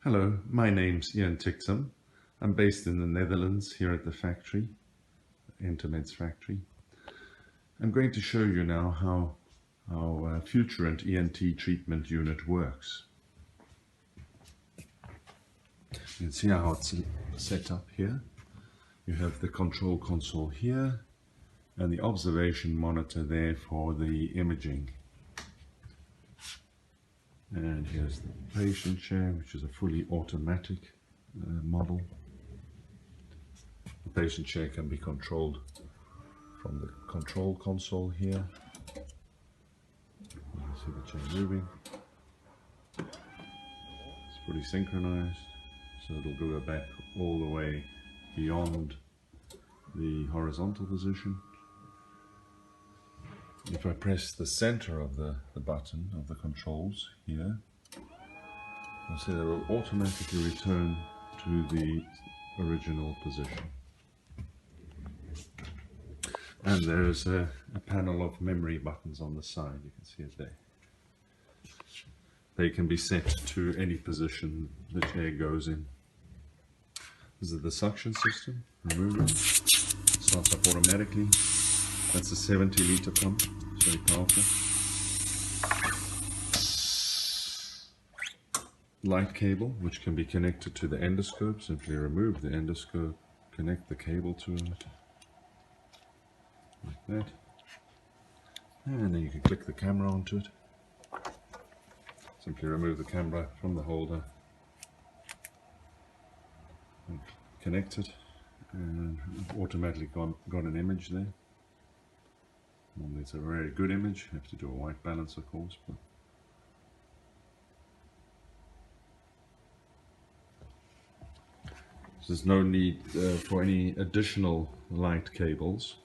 Hello, my name's Ian Tixham. I'm based in the Netherlands here at the factory, Entermed's factory. I'm going to show you now how our Futurent ENT treatment unit works. You can see how it's set up here. You have the control console here and the observation monitor there for the imaging. And here's the patient chair, which is a fully automatic model. The patient chair can be controlled from the control console here. You can see the chair moving. It's fully synchronized, so it'll go back all the way beyond the horizontal position. If I press the center of the button of the controls here, you'll see that it will automatically return to the original position. And there's a panel of memory buttons on the side, you can see it there. They can be set to any position the chair goes in. This is the suction system, remove it, starts up automatically. That's a 70-litre pump, it's very powerful. Light cable, which can be connected to the endoscope. Simply remove the endoscope, connect the cable to it, like that. And then you can click the camera onto it. Simply remove the camera from the holder, and connect it, and automatically got an image there. Normally it's a very good image. You have to do a white balance, of course, but there's no need for any additional light cables.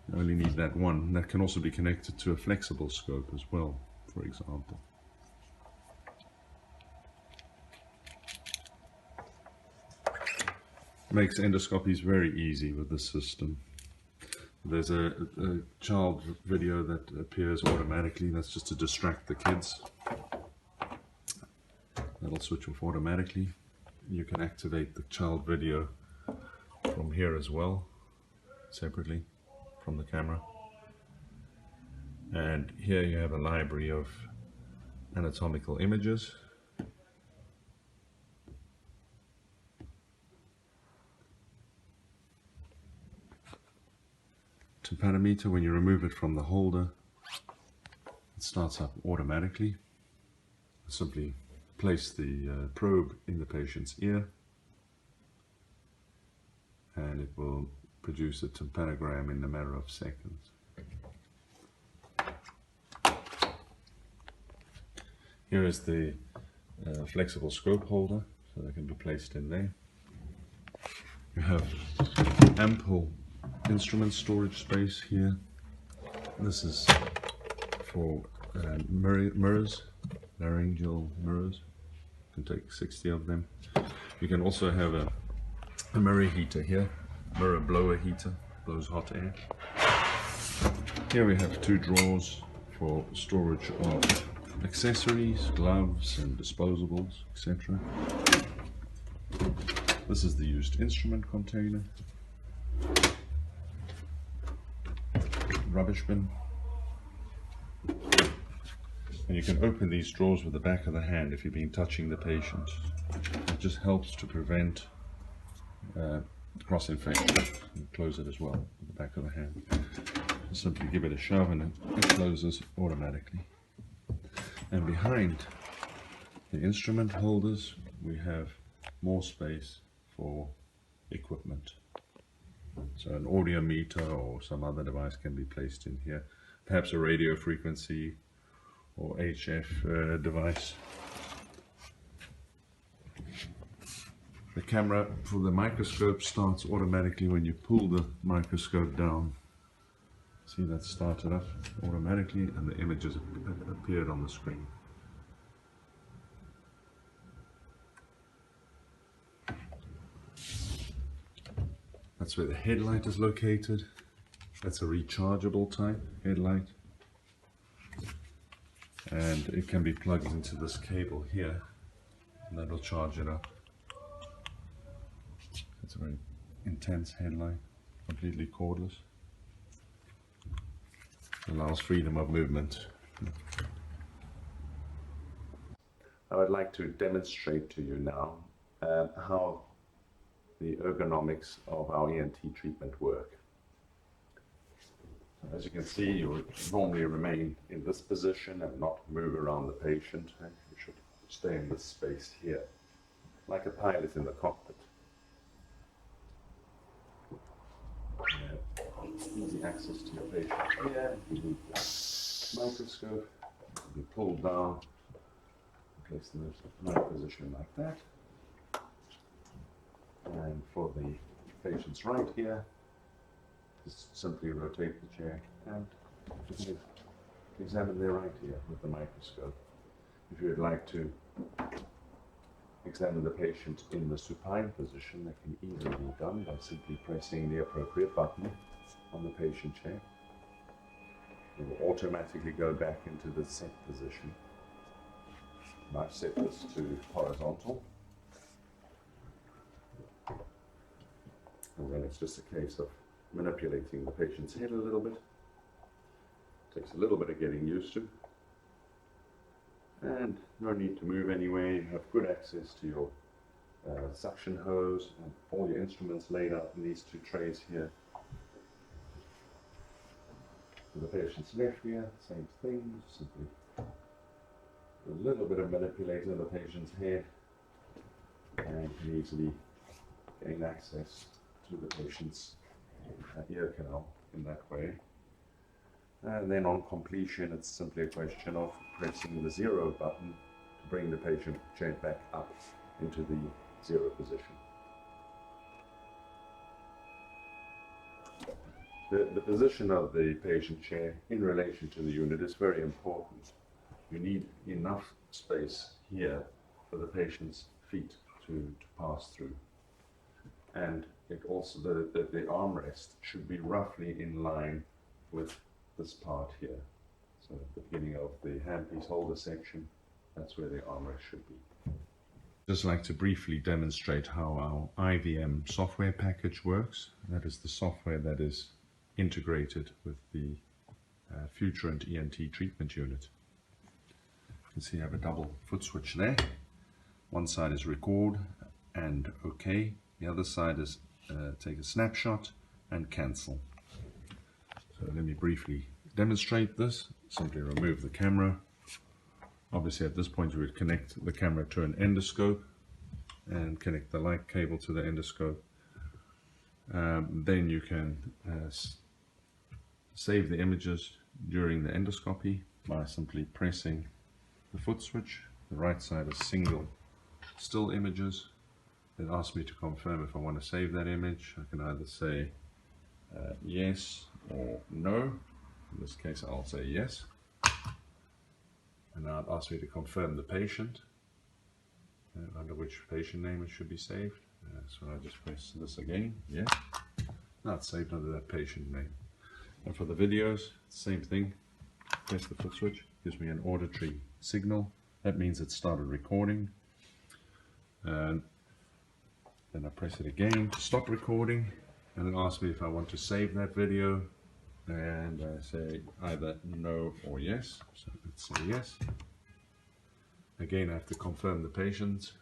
You only need that one. That can also be connected to a flexible scope as well, for example. Makes endoscopies very easy with this system. There's a child video that appears automatically. That's just to distract the kids. That'll switch off automatically. You can activate the child video from here as well, separately from the camera. And here you have a library of anatomical images. Tympanometer, when you remove it from the holder, it starts up automatically. Simply place the probe in the patient's ear and it will produce a tympanogram in a matter of seconds. Here is the flexible scope holder, so they can be placed in there. You have ample instrument storage space here. This is for mirrors, laryngeal mirrors. You can take 60 of them. You can also have a mirror heater here, mirror blower heater, blows hot air. Here we have two drawers for storage of accessories, gloves and disposables, etc. This is the used instrument container. Rubbish bin. And you can open these drawers with the back of the hand if you've been touching the patient. It just helps to prevent cross-infection. And close it as well with the back of the hand. Just simply give it a shove and it closes automatically. And behind the instrument holders we have more space for equipment. So an audiometer or some other device can be placed in here. Perhaps a radio frequency or HF device. The camera for the microscope starts automatically when you pull the microscope down. See, that started up automatically and the images appeared on the screen. That's where the headlight is located. That's a rechargeable type headlight. And it can be plugged into this cable here. and that'll charge it up. It's a very intense headlight, completely cordless. Allows freedom of movement. I would like to demonstrate to you now how the ergonomics of our ENT treatment work. As you can see, you would normally remain in this position and not move around the patient. You should stay in this space here, like a pilot in the cockpit. Easy access to your patient here. You move the microscope, you pull down, place in the right position like that. And for the patient's right here, just simply rotate the chair and examine their right ear with the microscope. If you would like to examine the patient in the supine position, that can easily be done by simply pressing the appropriate button on the patient chair. It will automatically go back into the set position. And I've set this to horizontal. And then it's just a case of manipulating the patient's head a little bit. Takes a little bit of getting used to. And no need to move anywhere. You have good access to your suction hose and all your instruments laid out in these two trays here. For the patient's left ear, same thing, simply a little bit of manipulating the patient's head and can easily gain access to the patient's ear canal in that way. And then on completion, it's simply a question of pressing the 0 button to bring the patient chair back up into the 0 position. The position of the patient chair in relation to the unit is very important. You need enough space here for the patient's feet to pass through. And it also, the armrest should be roughly in line with this part here. So at the beginning of the handpiece holder section, that's where the armrest should be. Just like to briefly demonstrate how our IVM software package works. That is the software that is integrated with the Futurent ENT treatment unit. You can see I have a double foot switch there. One side is record and OK. The other side is take a snapshot and cancel. So let me briefly demonstrate this. Simply remove the camera. Obviously at this point we would connect the camera to an endoscope and connect the light cable to the endoscope. Then you can save the images during the endoscopy by simply pressing the foot switch. The right side is single still images. It asks me to confirm if I want to save that image. I can either say yes or no. In this case I'll say yes. And now it asks me to confirm the patient, under which patient name it should be saved. So I just press this again, yes. Now it's saved under that patient name. And for the videos, same thing. Press the foot switch, gives me an auditory signal. That means it started recording. And then I press it again to stop recording, and it asks me if I want to save that video, and I say either no or yes. So let's say yes. Again, I have to confirm the patient,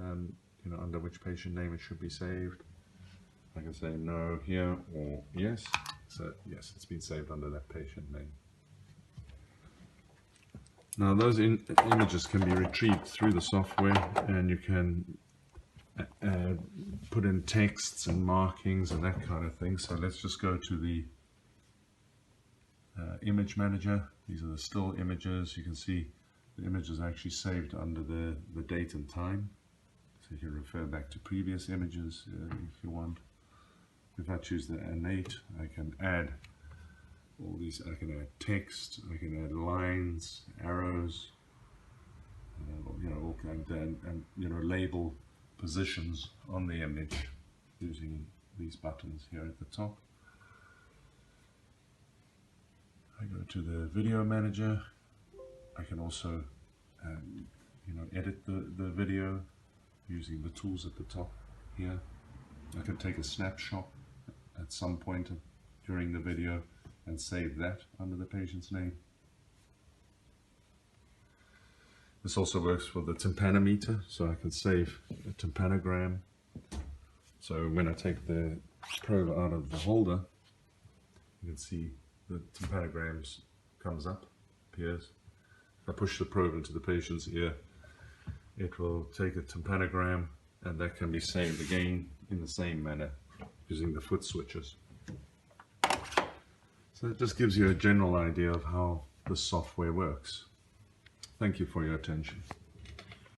under which patient name it should be saved. I can say no here or yes. So yes, it's been saved under that patient name. Now those images can be retrieved through the software, and you can put in texts and markings and that kind of thing. So let's just go to the image manager. These are the still images. You can see the image is actually saved under the date and time. So you can refer back to previous images if you want. If I choose the innate, I can add all these. I can add text, I can add lines, arrows, all kinds, and label positions on the image using these buttons here at the top. I go to the video manager. I can also edit the video using the tools at the top here. I can take a snapshot at some point during the video and save that under the patient's name. This also works for the tympanometer, so I can save a tympanogram. So when I take the probe out of the holder, you can see the tympanograms comes up, appears. If I push the probe into the patient's ear, it will take a tympanogram, and that can be saved again in the same manner using the foot switches. So it just gives you a general idea of how the software works. Thank you for your attention.